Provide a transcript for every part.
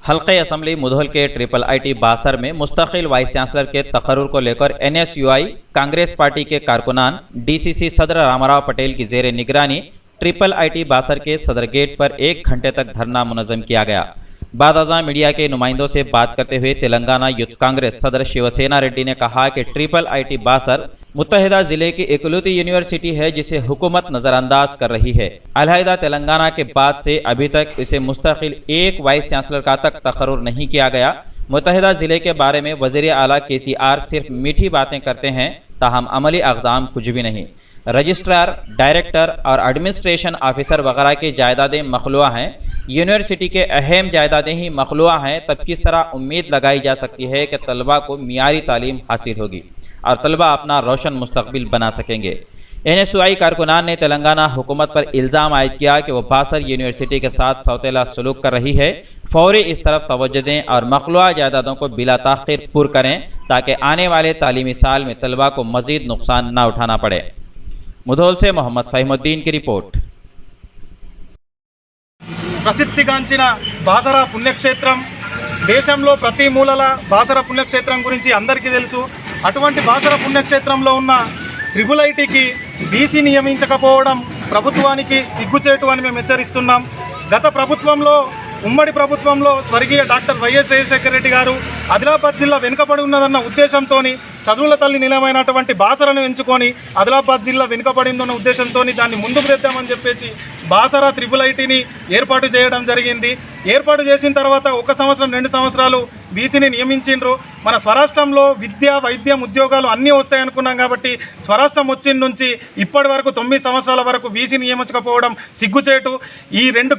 हल्के असम्बली मुधोल के triple IT बासर में मुस्तकिल वाइस चांसलर के तकर्रुर को लेकर एनएसयूआई कांग्रेस पार्टी के कारकुनान डीसीसी सदर रामाराव पटेल की जेर निगरानी ट्रिपल आईटी बासर के सदर गेट पर 1 घंटे तक धरना मुनज़्ज़म किया गया। बाद अज़ां मीडिया के नुमाइंदों से बात करते हुए तेलंगाना यूथ कांग्रेस सदर शिवसेना रेड्डी ने कहा कि ट्रिपल आईटी बासर मुत्तहिदा जिले की इकलौती यूनिवर्सिटी है जिसे हुकूमत नज़रअंदाज कर रही है। अलहदा तेलंगाना के बाद से अभी तक इसे मुस्तकिल एक वाइस चांसलर का तक तकर्रुर नहीं किया गया। मुत्तहिदा जिले के बारे में वज़ीर आला केसीआर सिर्फ मीठी बातें करते हैं, ताहम अमली अक़दाम कुछ भी नहीं। रजिस्ट्रार, डायरेक्टर और एडमिनिस्ट्रेशन ऑफिसर वगैरह की जायदादें मखलूआ हैं। यूनिवर्सिटी के अहम जायदादें ही मखलूआ हैं, तब किस तरह उम्मीद लगाई जा सकती है कि तलबा को मियारी तालीम हासिल होगी और तलबा अपना रोशन मुस्तकबिल बना सकेंगे। एनएसयूआई कारकुनान ने तेलंगाना हुकूमत पर इल्ज़ाम आयद किया कि वह बासर यूनिवर्सिटी के साथ सौतेला सलूक कर रही है। फौरी इस तरफ तवज्जो दें और मखलूआ जायदादों को बिला ताख़ीर पुर करें ताकि आने वाले तालीमी साल में तलबा को मज़ीद नुकसान न उठाना पड़े। मुधोल से मोहम्मद फ़हीमुद्दीन की रिपोर्ट। ప్రసిద్ధిగాంచిన బాసర పుణ్యక్షేత్రం దేశంలో ప్రతి మూలల బాసర పుణ్యక్షేత్రం గురించి అందరికీ తెలుసు. అటువంటి బాసర పుణ్యక్షేత్రంలో ఉన్న ట్రిపుల్ ఐటీకి బీసీ నియమించకపోవడం ప్రభుత్వానికి సిగ్గుచేటు అని మేము హెచ్చరిస్తున్నాం. గత ప్రభుత్వంలో ఉమ్మడి ప్రభుత్వంలో స్వర్గీయ డాక్టర్ వైఎస్ రాజశేఖర రెడ్డి గారు ఆదిలాబాద్ జిల్లా వెనుకబడి ఉన్నదన్న ఉద్దేశంతో చదువుల తల్లి నిలయమైనటువంటి బాసరను ఎంచుకొని ఆదిలాబాద్ జిల్లా వెనుకబడిందన్న ఉద్దేశంతో దాన్ని ముందుకు తెద్దామని చెప్పేసి బాసర ట్రిపుల్ ఐటీని ఏర్పాటు చేయడం జరిగింది. ఏర్పాటు చేసిన తర్వాత 1 సంవత్సరం 2 సంవత్సరాలు బీసీని నియమించిండ్రు. మన స్వరాష్ట్రంలో విద్య, వైద్యం, ఉద్యోగాలు అన్నీ వస్తాయనుకున్నాం కాబట్టి స్వరాష్ట్రం వచ్చిన నుంచి ఇప్పటి వరకు 9 సంవత్సరాల వరకు బీసీ నియమించకపోవడం సిగ్గుచేటు.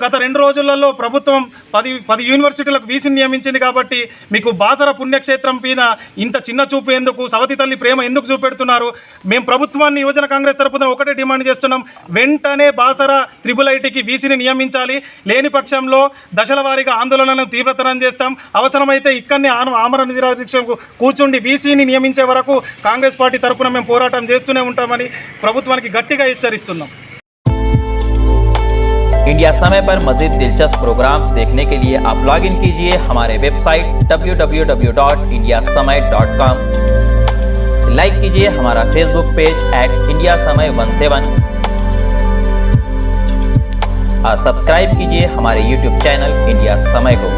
గత 2 రోజులలో ప్రభుత్వం 10 యూనివర్సిటీలకు బీసీని నియమించింది కాబట్టి మీకు బాసర పుణ్యక్షేత్రం మీద ఇంత చిన్న చూపు ఎందుకు, సవతి తల్లి ప్రేమ ఎందుకు చూపెడుతున్నారు? మేము ప్రభుత్వాన్ని యువజన కాంగ్రెస్ తరపున ఒకటే డిమాండ్ చేస్తున్నాం, వెంటనే బాసర ట్రిపుల్ ఐటీకి బీసీని నియమించాలి. లేని పక్షంలో దశల వారీగా ఆందోళనలను తీవ్రతరం చేస్తాం. అవసరమైతే ఇక్కడనే ఆమరణ నిరాదీక్షకు కూర్చుండి బీసీని నియమించే వరకు కాంగ్రెస్ పార్టీ తరపున మేము పోరాటం చేస్తూనే ఉంటామని ప్రభుత్వానికి గట్టిగా హెచ్చరిస్తున్నాం. इंडिया समय पर मज़ीद दिलचस्प प्रोग्राम्स देखने के लिए आप लॉग इन कीजिए हमारे वेबसाइट www.indiasamay.com। लाइक कीजिए हमारा फेसबुक पेज @indiasamay17 और सब्सक्राइब कीजिए हमारे यूट्यूब चैनल इंडिया समय को।